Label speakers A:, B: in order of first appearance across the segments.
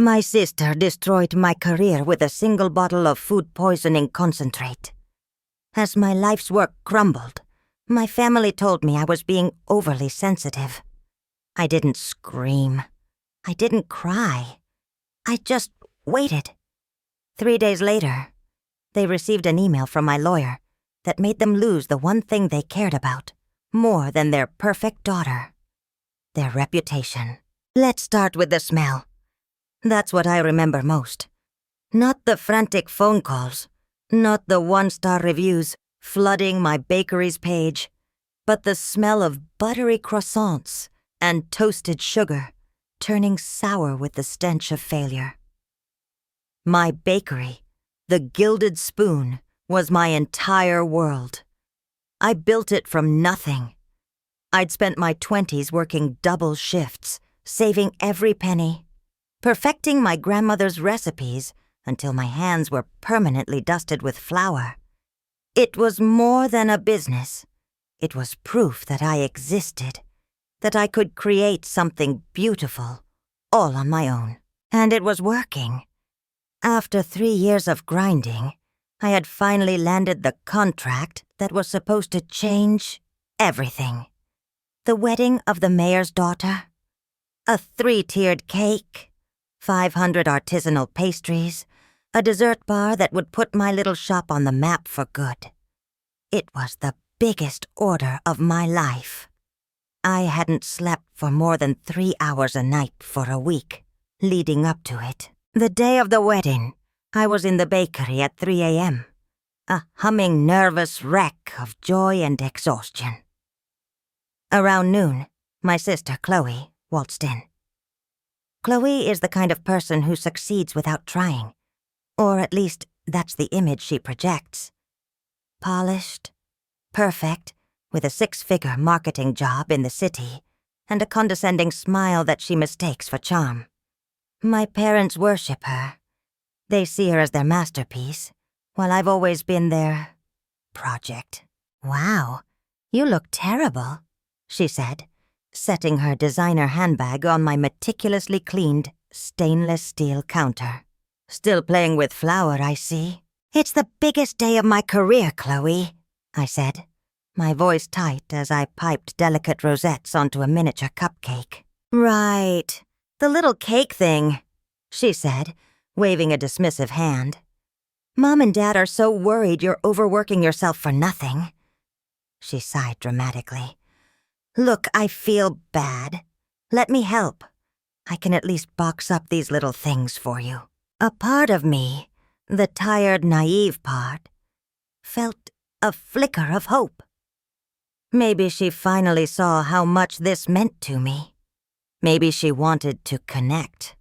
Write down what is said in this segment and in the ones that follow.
A: My sister destroyed my career with a single bottle of food poisoning concentrate. As my life's work crumbled, my family told me I was being overly sensitive. I didn't scream. I didn't cry. I just waited. 3 days later, they received an email from my lawyer that made them lose the one thing they cared about more than their perfect daughter: their reputation. Let's start with the smell. That's what I remember most. Not the frantic phone calls, not the one-star reviews flooding my bakery's page, but the smell of buttery croissants and toasted sugar turning sour with the stench of failure. My bakery, the Gilded Spoon, was my entire world. I built it from nothing. I'd spent my 20s working double shifts, saving every penny, perfecting my grandmother's recipes until my hands were permanently dusted with flour. It was more than a business. It was proof that I existed, that I could create something beautiful, all on my own. And it was working. After 3 years of grinding, I had finally landed the contract that was supposed to change everything. The wedding of the mayor's daughter, a 3-tiered cake, 500 artisanal pastries, a dessert bar that would put my little shop on the map for good. It was the biggest order of my life. I hadn't slept for more than 3 hours a night for a week, leading up to it. The day of the wedding, I was in the bakery at 3 a.m., a humming, nervous wreck of joy and exhaustion. Around noon, my sister Chloe waltzed in. Chloe is the kind of person who succeeds without trying, or at least that's the image she projects. Polished, perfect, with a 6-figure marketing job in the city, and a condescending smile that she mistakes for charm. My parents worship her. They see her as their masterpiece, while I've always been their project. "Wow, you look terrible," she said, setting her designer handbag on my meticulously cleaned stainless steel counter. "Still playing with flour, I see." "It's the biggest day of my career, Chloe," I said, my voice tight as I piped delicate rosettes onto a miniature cupcake. "Right, the little cake thing," she said, waving a dismissive hand. "Mom and Dad are so worried you're overworking yourself for nothing." She sighed dramatically. "Look, I feel bad. Let me help. I can at least box up these little things for you." A part of me, the tired, naive part, felt a flicker of hope. Maybe she finally saw how much this meant to me. Maybe she wanted to connect.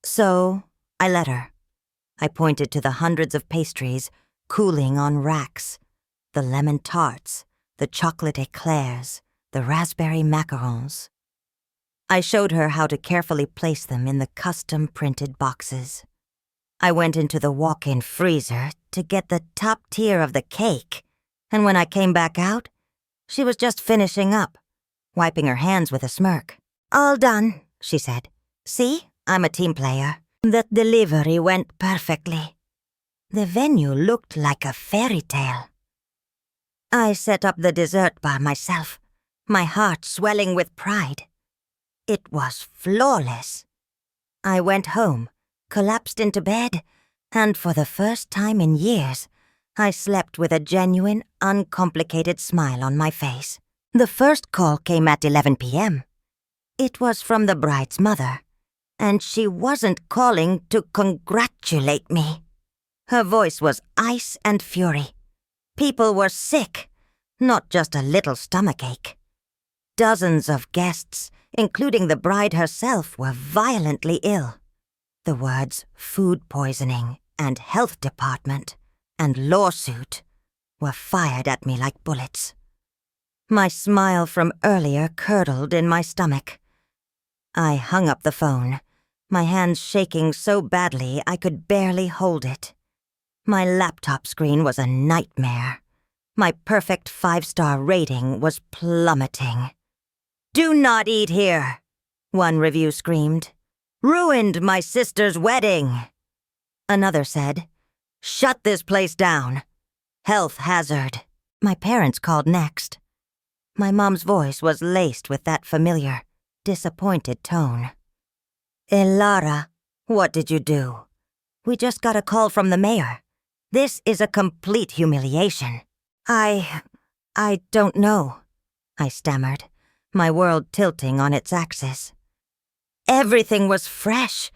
A: So, I let her. I pointed to the hundreds of pastries cooling on racks, the lemon tarts, the chocolate eclairs, the raspberry macarons. I showed her how to carefully place them in the custom-printed boxes. I went into the walk-in freezer to get the top tier of the cake, and when I came back out, she was just finishing up, wiping her hands with a smirk. "All done," she said. "See, I'm a team player. The delivery went perfectly." The venue looked like a fairy tale. I set up the dessert bar myself, my heart swelling with pride. It was flawless. I went home, collapsed into bed, and for the first time in years, I slept with a genuine, uncomplicated smile on my face. The first call came at 11 p.m. It was from the bride's mother, and she wasn't calling to congratulate me. Her voice was ice and fury. People were sick, not just a little stomachache. Dozens of guests, including the bride herself, were violently ill. The words food poisoning and health department and lawsuit were fired at me like bullets. My smile from earlier curdled in my stomach. I hung up the phone, my hands shaking so badly I could barely hold it. My laptop screen was a nightmare. My perfect 5-star rating was plummeting. "Do not eat here," one review screamed. Ruined my sister's wedding. Another said, shut this place down. Health hazard. My parents called next. My mom's voice was laced with that familiar, disappointed tone. Elara, what did you do? We just got a call from the mayor. This is a complete humiliation. I don't know, I stammered, my world tilting on its axis. Everything was fresh.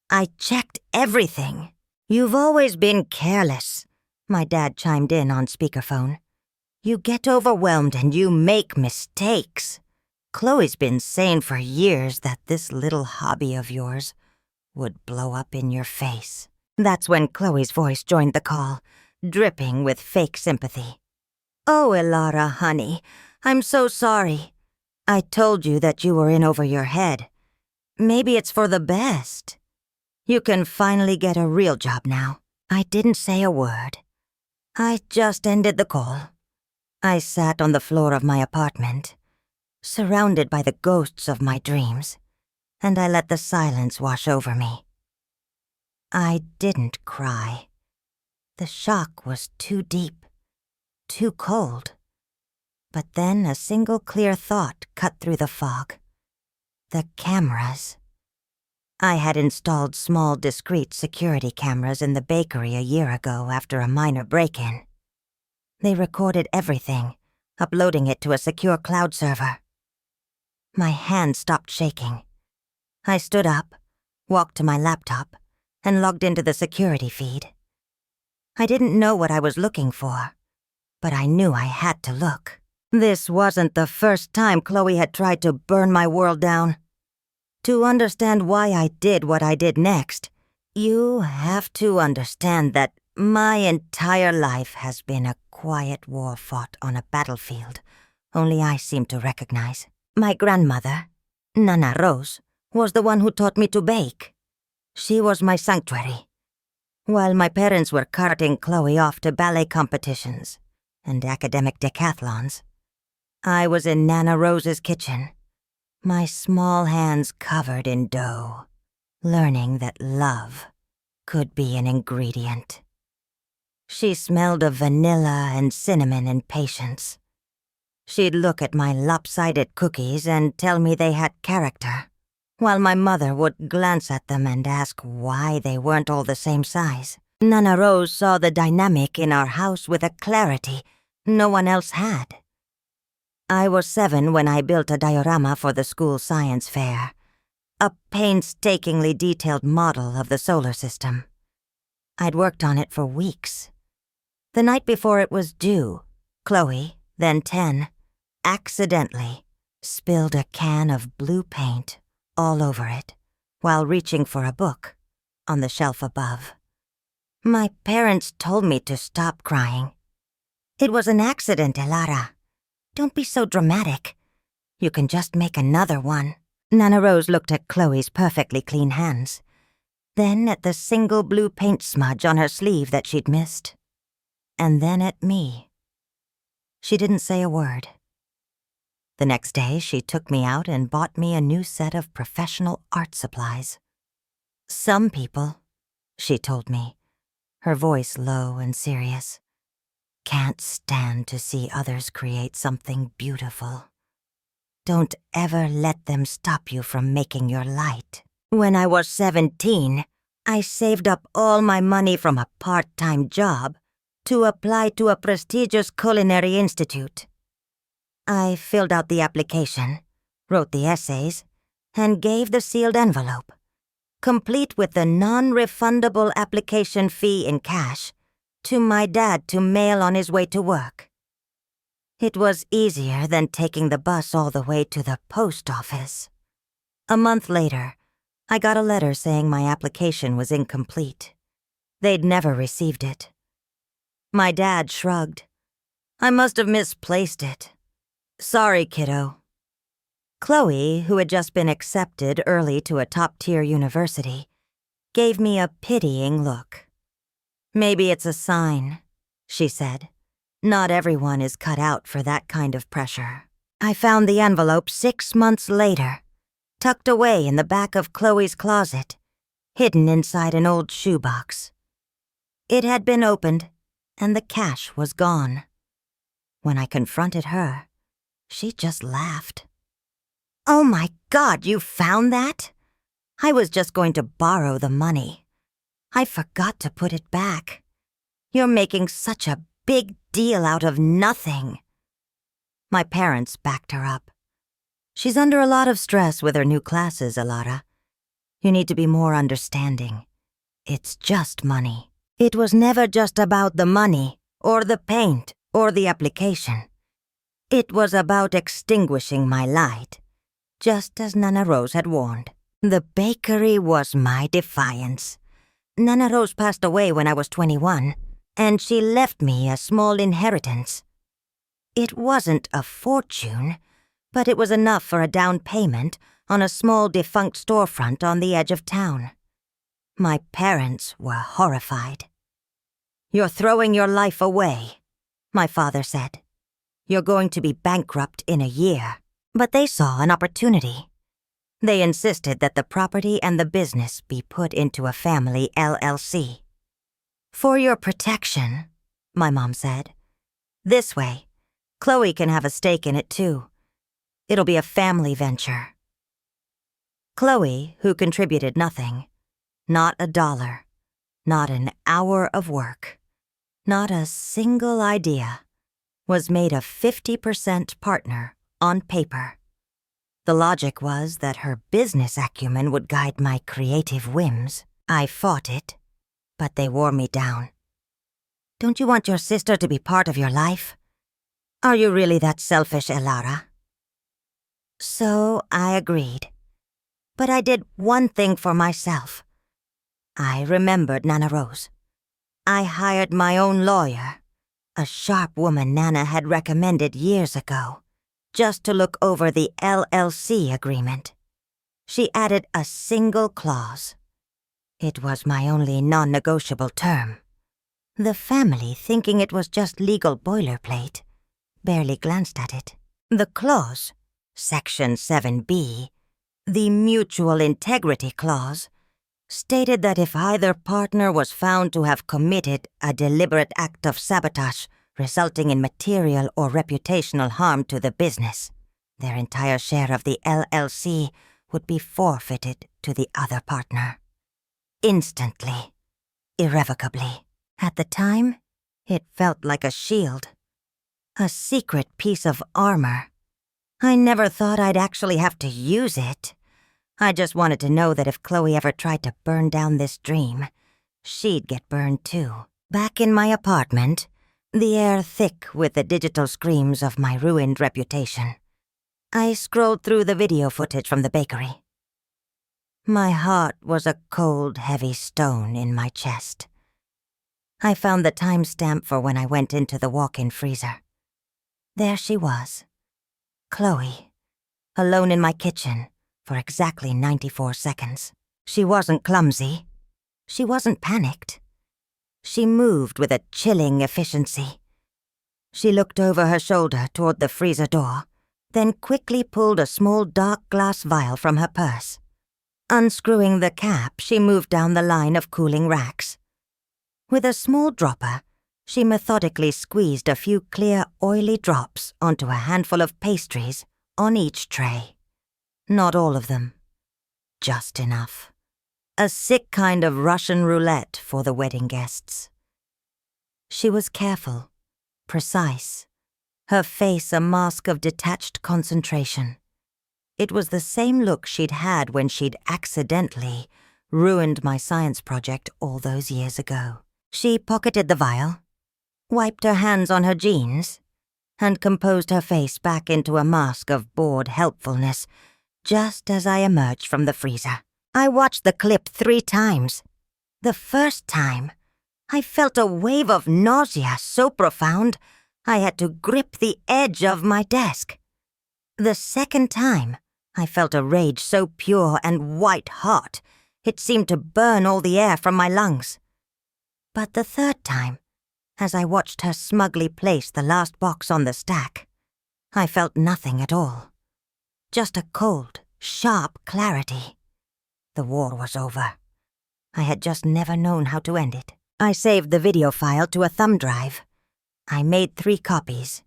A: I checked everything. You've always been careless, my dad chimed in on speakerphone. You get overwhelmed and you make mistakes. Chloe's been saying for years that this little hobby of yours would blow up in your face. That's when Chloe's voice joined the call, dripping with fake sympathy. Oh, Elara, honey, I'm so sorry. I told you that you were in over your head. Maybe it's for the best. You can finally get a real job now. I didn't say a word. I just ended the call. I sat on the floor of my apartment, surrounded by the ghosts of my dreams, and I let the silence wash over me. I didn't cry. The shock was too deep, too cold. But then a single clear thought cut through the fog. The cameras. I had installed small, discreet security cameras in the bakery a year ago after a minor break-in. They recorded everything, uploading it to a secure cloud server. My hand stopped shaking. I stood up, walked to my laptop, and logged into the security feed. I didn't know what I was looking for, but I knew I had to look. This wasn't the first time Chloe had tried to burn my world down. To understand why I did what I did next, you have to understand that my entire life has been a quiet war fought on a battlefield only I seem to recognize. My grandmother, Nana Rose, was the one who taught me to bake. She was my sanctuary. While my parents were carting Chloe off to ballet competitions and academic decathlons, I was in Nana Rose's kitchen, my small hands covered in dough, learning that love could be an ingredient. She smelled of vanilla and cinnamon and patience. She'd look at my lopsided cookies and tell me they had character, while my mother would glance at them and ask why they weren't all the same size. Nana Rose saw the dynamic in our house with a clarity no one else had. I was 7 when I built a diorama for the school science fair, a painstakingly detailed model of the solar system. I'd worked on it for weeks. The night before it was due, Chloe, then 10, accidentally spilled a can of blue paint all over it while reaching for a book on the shelf above. My parents told me to stop crying. It was an accident, Elara. Don't be so dramatic. You can just make another one. Nana Rose looked at Chloe's perfectly clean hands, then at the single blue paint smudge on her sleeve that she'd missed, and then at me. She didn't say a word. The next day, she took me out and bought me a new set of professional art supplies. Some people, she told me, her voice low and serious, can't stand to see others create something beautiful. Don't ever let them stop you from making your light. When I was 17, I saved up all my money from a part-time job to apply to a prestigious culinary institute. I filled out the application, wrote the essays, and gave the sealed envelope, complete with the non-refundable application fee in cash, to my dad to mail on his way to work. It was easier than taking the bus all the way to the post office. A month later, I got a letter saying my application was incomplete. They'd never received it. My dad shrugged. I must have misplaced it. Sorry, kiddo. Chloe, who had just been accepted early to a top-tier university, gave me a pitying look. Maybe it's a sign, she said. Not everyone is cut out for that kind of pressure. I found the envelope 6 months later, tucked away in the back of Chloe's closet, hidden inside an old shoebox. It had been opened, and the cash was gone. When I confronted her, she just laughed. "Oh my God, you found that? I was just going to borrow the money. I forgot to put it back. You're making such a big deal out of nothing." My parents backed her up. "She's under a lot of stress with her new classes, Alara. You need to be more understanding. It's just money." It was never just about the money, or the paint, or the application. It was about extinguishing my light, just as Nana Rose had warned. The bakery was my defiance. Nana Rose passed away when I was 21, and she left me a small inheritance. It wasn't a fortune, but it was enough for a down payment on a small defunct storefront on the edge of town. My parents were horrified. "You're throwing your life away," my father said. "You're going to be bankrupt in a year." But they saw an opportunity. They insisted that the property and the business be put into a family LLC. "For your protection," my mom said. "This way, Chloe can have a stake in it too. It'll be a family venture." Chloe, who contributed nothing, not a dollar, not an hour of work, not a single idea, was made a 50% partner on paper. The logic was that her business acumen would guide my creative whims. I fought it, but they wore me down. "Don't you want your sister to be part of your life? Are you really that selfish, Alara?" So I agreed. But I did one thing for myself. I remembered Nana Rose. I hired my own lawyer, a sharp woman Nana had recommended years ago, just to look over the LLC agreement. She added a single clause. It was my only non-negotiable term. The family, thinking it was just legal boilerplate, barely glanced at it. The clause, Section 7B, the Mutual Integrity Clause, stated that if either partner was found to have committed a deliberate act of sabotage resulting in material or reputational harm to the business, their entire share of the LLC would be forfeited to the other partner. Instantly. Irrevocably. At the time, it felt like a shield. A secret piece of armor. I never thought I'd actually have to use it. I just wanted to know that if Chloe ever tried to burn down this dream, she'd get burned too. Back in my apartment, the air thick with the digital screams of my ruined reputation, I scrolled through the video footage from the bakery. My heart was a cold, heavy stone in my chest. I found the timestamp for when I went into the walk-in freezer. There she was, Chloe, alone in my kitchen for exactly 94 seconds. She wasn't clumsy. She wasn't panicked. She moved with a chilling efficiency. She looked over her shoulder toward the freezer door, then quickly pulled a small dark glass vial from her purse. Unscrewing the cap, she moved down the line of cooling racks. With a small dropper, she methodically squeezed a few clear, oily drops onto a handful of pastries on each tray. Not all of them. Just enough. A sick kind of Russian roulette for the wedding guests. She was careful, precise, her face a mask of detached concentration. It was the same look she'd had when she'd accidentally ruined my science project all those years ago. She pocketed the vial, wiped her hands on her jeans, and composed her face back into a mask of bored helpfulness just as I emerged from the freezer. I watched the clip 3 times. The first time, I felt a wave of nausea so profound I had to grip the edge of my desk. The second time, I felt a rage so pure and white-hot it seemed to burn all the air from my lungs. But the third time, as I watched her smugly place the last box on the stack, I felt nothing at all. Just a cold, sharp clarity. The war was over. I had just never known how to end it. I saved the video file to a thumb drive. I made 3 copies.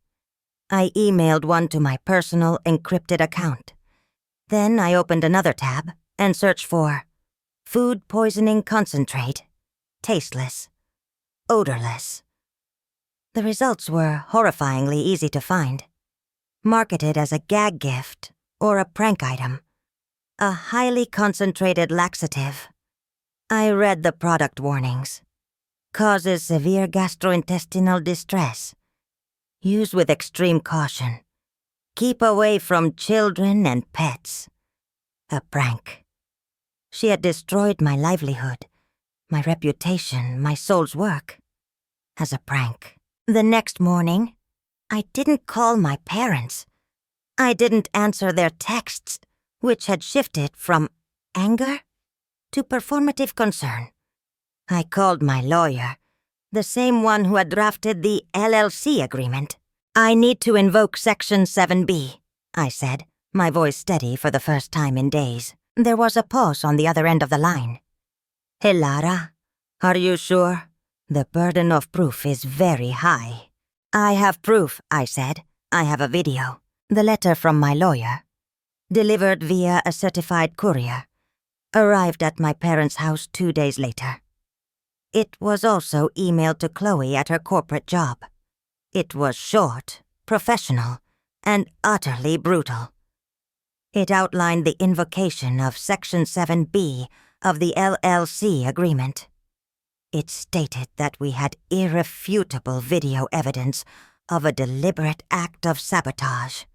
A: I emailed one to my personal encrypted account. Then I opened another tab and searched for food poisoning concentrate, tasteless, odorless. The results were horrifyingly easy to find. Marketed as a gag gift or a prank item. A highly concentrated laxative. I read the product warnings. Causes severe gastrointestinal distress. Use with extreme caution. Keep away from children and pets. A prank. She had destroyed my livelihood, my reputation, my soul's work. As a prank. The next morning, I didn't call my parents. I didn't answer their texts, which had shifted from anger to performative concern. I called my lawyer, the same one who had drafted the LLC agreement. I need to invoke Section 7B, I said, my voice steady for the first time in days. There was a pause on the other end of the line. Elara, are you sure? The burden of proof is very high. I have proof, I said. I have a video. The letter from my lawyer, delivered via a certified courier, arrived at my parents' house 2 days later. It was also emailed to Chloe at her corporate job. It was short, professional, and utterly brutal. It outlined the invocation of Section 7B of the LLC agreement. It stated that we had irrefutable video evidence of a deliberate act of sabotage.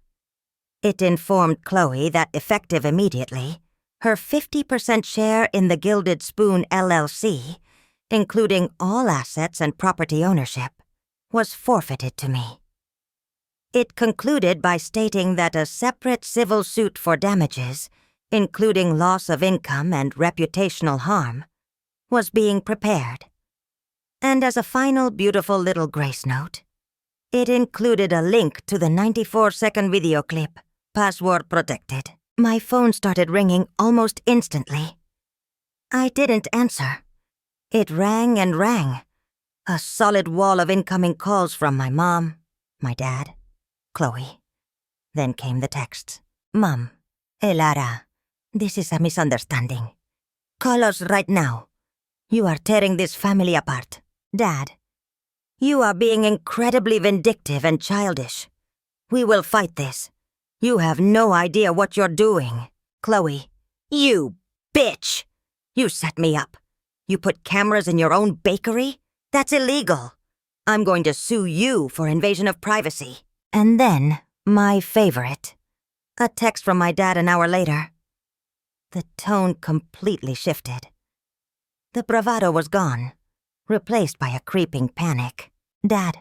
A: It informed Chloe that effective immediately, her 50% share in the Gilded Spoon LLC, including all assets and property ownership, was forfeited to me. It concluded by stating that a separate civil suit for damages, including loss of income and reputational harm, was being prepared. And as a final beautiful little grace note, it included a link to the 94-second video clip, password protected. My phone started ringing almost instantly. I didn't answer. It rang and rang. A solid wall of incoming calls from my mom, my dad, Chloe. Then came the texts. Mom, Elara, this is a misunderstanding. Call us right now. You are tearing this family apart. Dad, you are being incredibly vindictive and childish. We will fight this. You have no idea what you're doing. Chloe, you bitch! You set me up. You put cameras in your own bakery? That's illegal. I'm going to sue you for invasion of privacy. And then, my favorite. A text from my dad an hour later. The tone completely shifted. The bravado was gone, replaced by a creeping panic. Dad.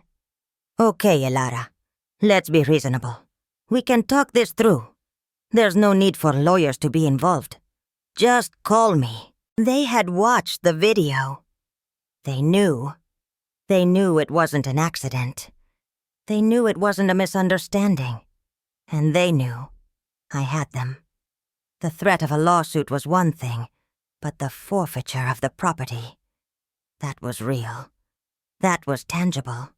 A: Okay, Elara. Let's be reasonable. We can talk this through. There's no need for lawyers to be involved. Just call me. They had watched the video. They knew. They knew it wasn't an accident. They knew it wasn't a misunderstanding. And they knew. I had them. The threat of a lawsuit was one thing, but the forfeiture of the property, that was real. That was tangible.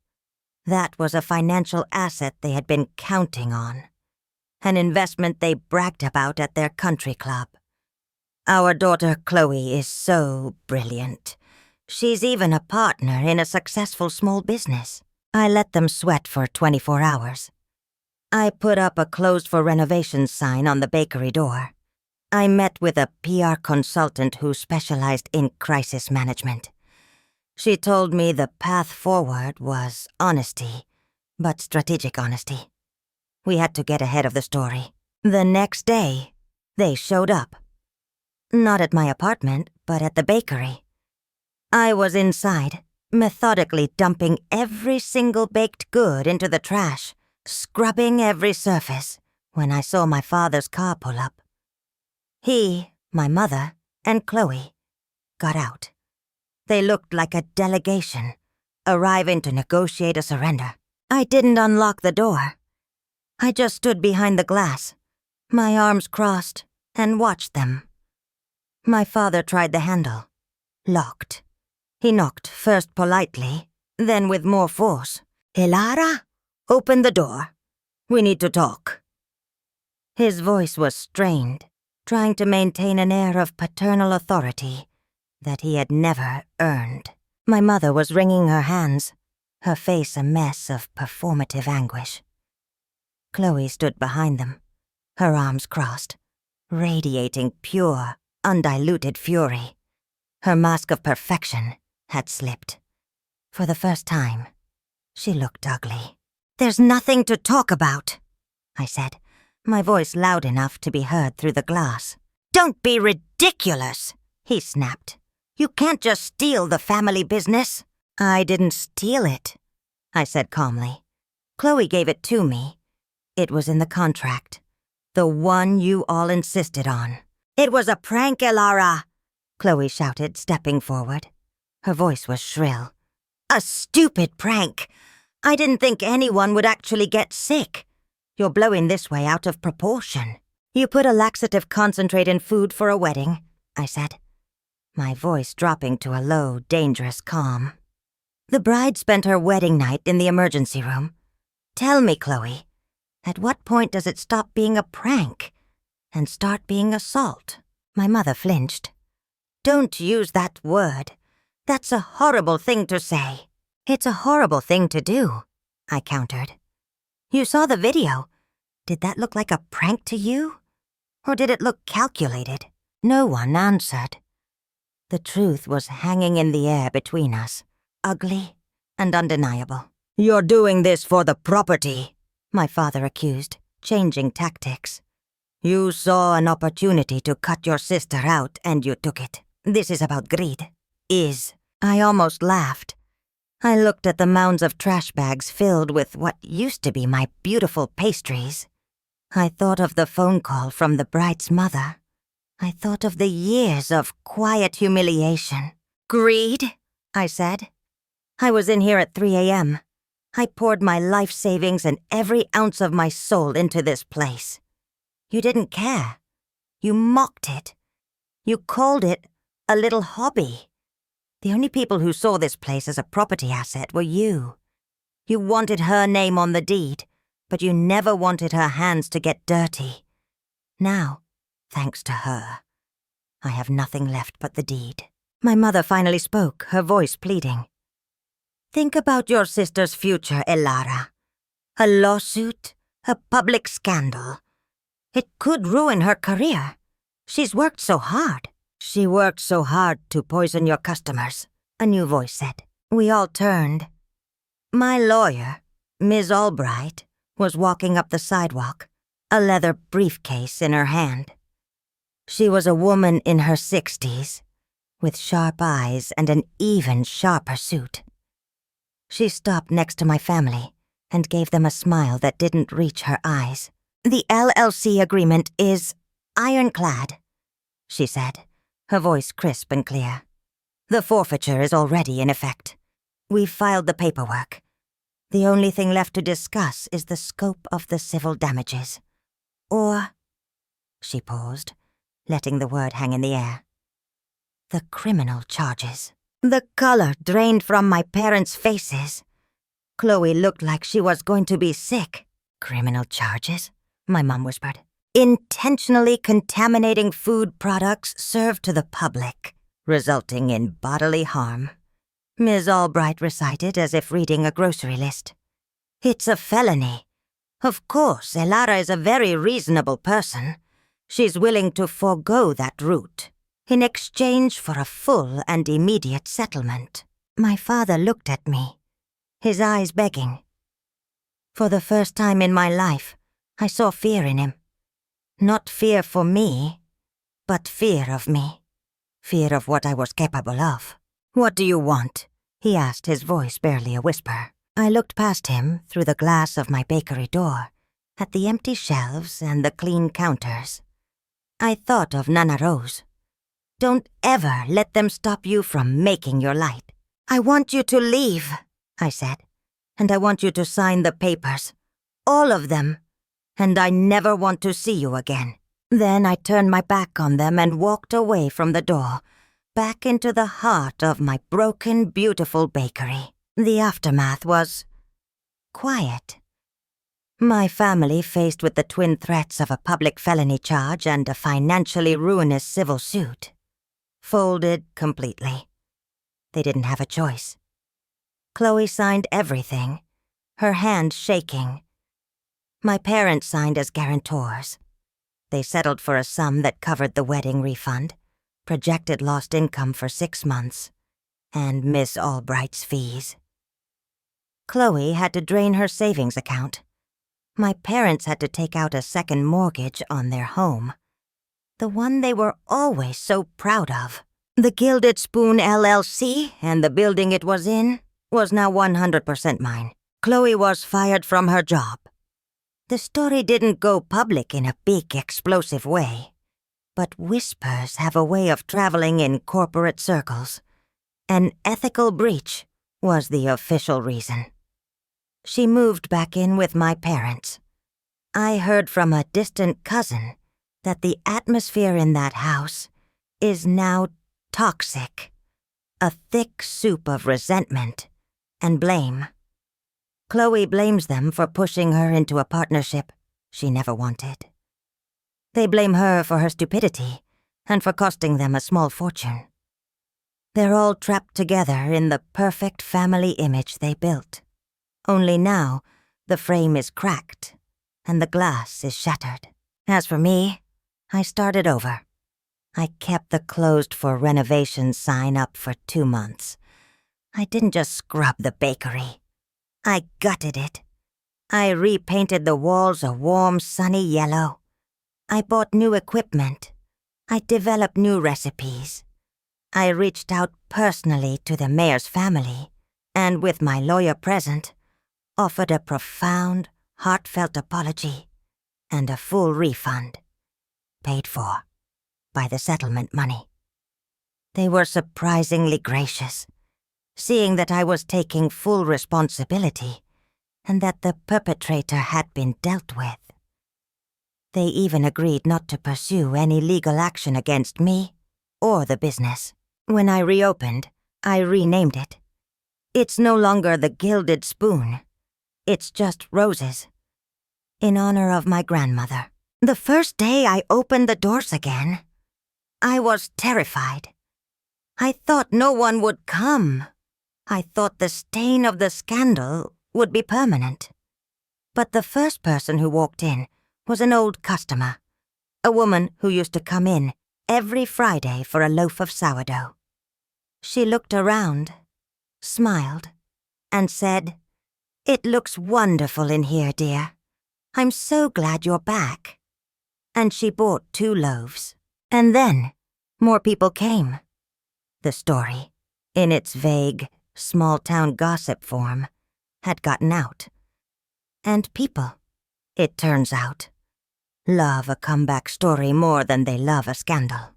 A: That was a financial asset they had been counting on. An investment they bragged about at their country club. Our daughter Chloe is so brilliant. She's even a partner in a successful small business. I let them sweat for 24 hours. I put up a closed for renovations sign on the bakery door. I met with a PR consultant who specialized in crisis management. She told me the path forward was honesty, but strategic honesty. We had to get ahead of the story. The next day, they showed up. Not at my apartment, but at the bakery. I was inside, methodically dumping every single baked good into the trash, scrubbing every surface, when I saw my father's car pull up. He, my mother, and Chloe got out. They looked like a delegation, arriving to negotiate a surrender. I didn't unlock the door. I just stood behind the glass, my arms crossed, and watched them. My father tried the handle. Locked. He knocked first politely, then with more force. "Elara, open the door. We need to talk." His voice was strained, trying to maintain an air of paternal authority that he had never earned. My mother was wringing her hands, her face a mess of performative anguish. Chloe stood behind them, her arms crossed, radiating pure, undiluted fury. Her mask of perfection had slipped. For the first time, she looked ugly. "There's nothing to talk about," I said, my voice loud enough to be heard through the glass. "Don't be ridiculous," he snapped. "You can't just steal the family business." "I didn't steal it," I said calmly. "Chloe gave it to me. It was in the contract. The one you all insisted on." "It was a prank, Elara," Chloe shouted, stepping forward. Her voice was shrill. "A stupid prank. I didn't think anyone would actually get sick. You're blowing this way out of proportion." "You put a laxative concentrate in food for a wedding," I said, my voice dropping to a low, dangerous calm. "The bride spent her wedding night in the emergency room. Tell me, Chloe, at what point does it stop being a prank and start being assault?" My mother flinched. "Don't use that word. That's a horrible thing to say." "It's a horrible thing to do," I countered. "You saw the video. Did that look like a prank to you? Or did it look calculated?" No one answered. The truth was hanging in the air between us, ugly and undeniable. "You're doing this for the property," my father accused, changing tactics. "You saw an opportunity to cut your sister out and you took it. This is about greed." I almost laughed. I looked at the mounds of trash bags filled with what used to be my beautiful pastries. I thought of the phone call from the bride's mother. I thought of the years of quiet humiliation. "Greed?" I said. "I was in here at 3 a.m. I poured my life savings and every ounce of my soul into this place. You didn't care. You mocked it. You called it a little hobby. The only people who saw this place as a property asset were you. You wanted her name on the deed, but you never wanted her hands to get dirty. Now, thanks to her, I have nothing left but the deed." My mother finally spoke, her voice pleading. "Think about your sister's future, Elara. A lawsuit, a public scandal. It could ruin her career. She's worked so hard." "She worked so hard to poison your customers," a new voice said. We all turned. My lawyer, Ms. Albright, was walking up the sidewalk, a leather briefcase in her hand. She was a woman in her 60s, with sharp eyes and an even sharper suit. She stopped next to my family and gave them a smile that didn't reach her eyes. "The LLC agreement is ironclad," she said, her voice crisp and clear. "The forfeiture is already in effect. We've filed the paperwork. The only thing left to discuss is the scope of the civil damages. Or," she paused, letting the word hang in the air, "the criminal charges." The color drained from my parents' faces. Chloe looked like she was going to be sick. "Criminal charges?" my mom whispered. "Intentionally contaminating food products served to the public, resulting in bodily harm," Ms. Albright recited as if reading a grocery list. "It's a felony. Of course, Elara is a very reasonable person. She's willing to forego that route in exchange for a full and immediate settlement." My father looked at me, his eyes begging. For the first time in my life, I saw fear in him. Not fear for me, but fear of me. Fear of what I was capable of. "What do you want?" he asked, his voice barely a whisper. I looked past him through the glass of my bakery door, at the empty shelves and the clean counters. I thought of Nana Rose. Don't ever let them stop you from making your light. "I want you to leave," I said, "and I want you to sign the papers. All of them. And I never want to see you again." Then I turned my back on them and walked away from the door, back into the heart of my broken, beautiful bakery. The aftermath was quiet. My family, faced with the twin threats of a public felony charge and a financially ruinous civil suit, folded completely. They didn't have a choice. Chloe signed everything, her hand shaking. My parents signed as guarantors. They settled for a sum that covered the wedding refund, projected lost income for 6 months, and Miss Albright's fees. Chloe had to drain her savings account. My parents had to take out a second mortgage on their home, the one they were always so proud of. The Gilded Spoon LLC and the building it was in was now 100% mine. Chloe was fired from her job. The story didn't go public in a big, explosive way, but whispers have a way of traveling in corporate circles. An ethical breach was the official reason. She moved back in with my parents. I heard from a distant cousin that the atmosphere in that house is now toxic, a thick soup of resentment and blame. Chloe blames them for pushing her into a partnership she never wanted. They blame her for her stupidity and for costing them a small fortune. They're all trapped together in the perfect family image they built. Only now, the frame is cracked and the glass is shattered. As for me, I started over. I kept the closed for renovation sign up for 2 months. I didn't just scrub the bakery. I gutted it. I repainted the walls a warm, sunny yellow. I bought new equipment. I developed new recipes. I reached out personally to the mayor's family, and with my lawyer present, offered a profound, heartfelt apology and a full refund, paid for by the settlement money. They were surprisingly gracious, seeing that I was taking full responsibility and that the perpetrator had been dealt with. They even agreed not to pursue any legal action against me or the business. When I reopened, I renamed it. It's no longer the Gilded Spoon. It's just Roses, in honor of my grandmother. The first day I opened the doors again, I was terrified. I thought no one would come. I thought the stain of the scandal would be permanent. But the first person who walked in was an old customer, a woman who used to come in every Friday for a loaf of sourdough. She looked around, smiled, and said, "It looks wonderful in here, dear. I'm so glad you're back." And she bought 2 loaves. And then, more people came. The story, in its vague, small-town gossip form, had gotten out. And people, it turns out, love a comeback story more than they love a scandal.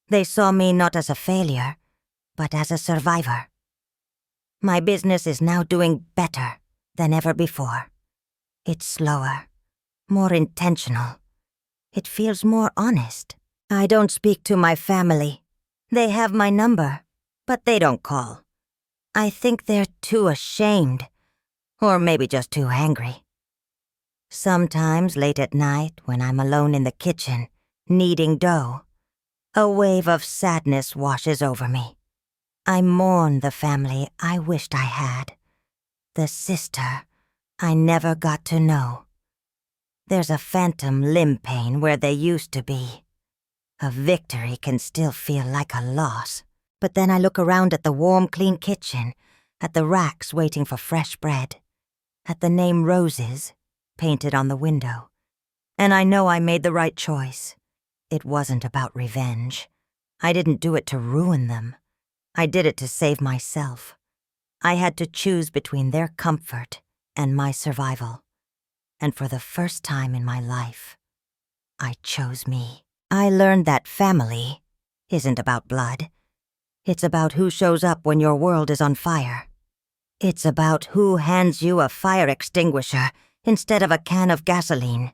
A: They saw me not as a failure, but as a survivor. My business is now doing better than ever before. It's slower, more intentional. It feels more honest. I don't speak to my family. They have my number, but they don't call. I think they're too ashamed, or maybe just too angry. Sometimes late at night, when I'm alone in the kitchen, kneading dough, a wave of sadness washes over me. I mourn the family I wished I had, the sister I never got to know. There's a phantom limb pain where they used to be. A victory can still feel like a loss. But then I look around at the warm, clean kitchen, at the racks waiting for fresh bread, at the name Roses painted on the window, and I know I made the right choice. It wasn't about revenge. I didn't do it to ruin them. I did it to save myself. I had to choose between their comfort and my survival. And for the first time in my life, I chose me. I learned that family isn't about blood. It's about who shows up when your world is on fire. It's about who hands you a fire extinguisher instead of a can of gasoline.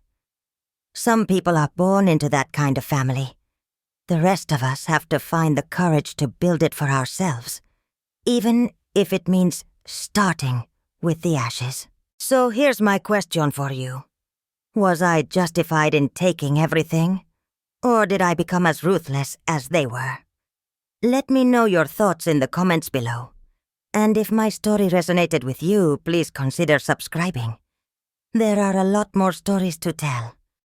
A: Some people are born into that kind of family. The rest of us have to find the courage to build it for ourselves, even if it means starting with the ashes. So here's my question for you. Was I justified in taking everything? Or did I become as ruthless as they were? Let me know your thoughts in the comments below. And if my story resonated with you, please consider subscribing. There are a lot more stories to tell.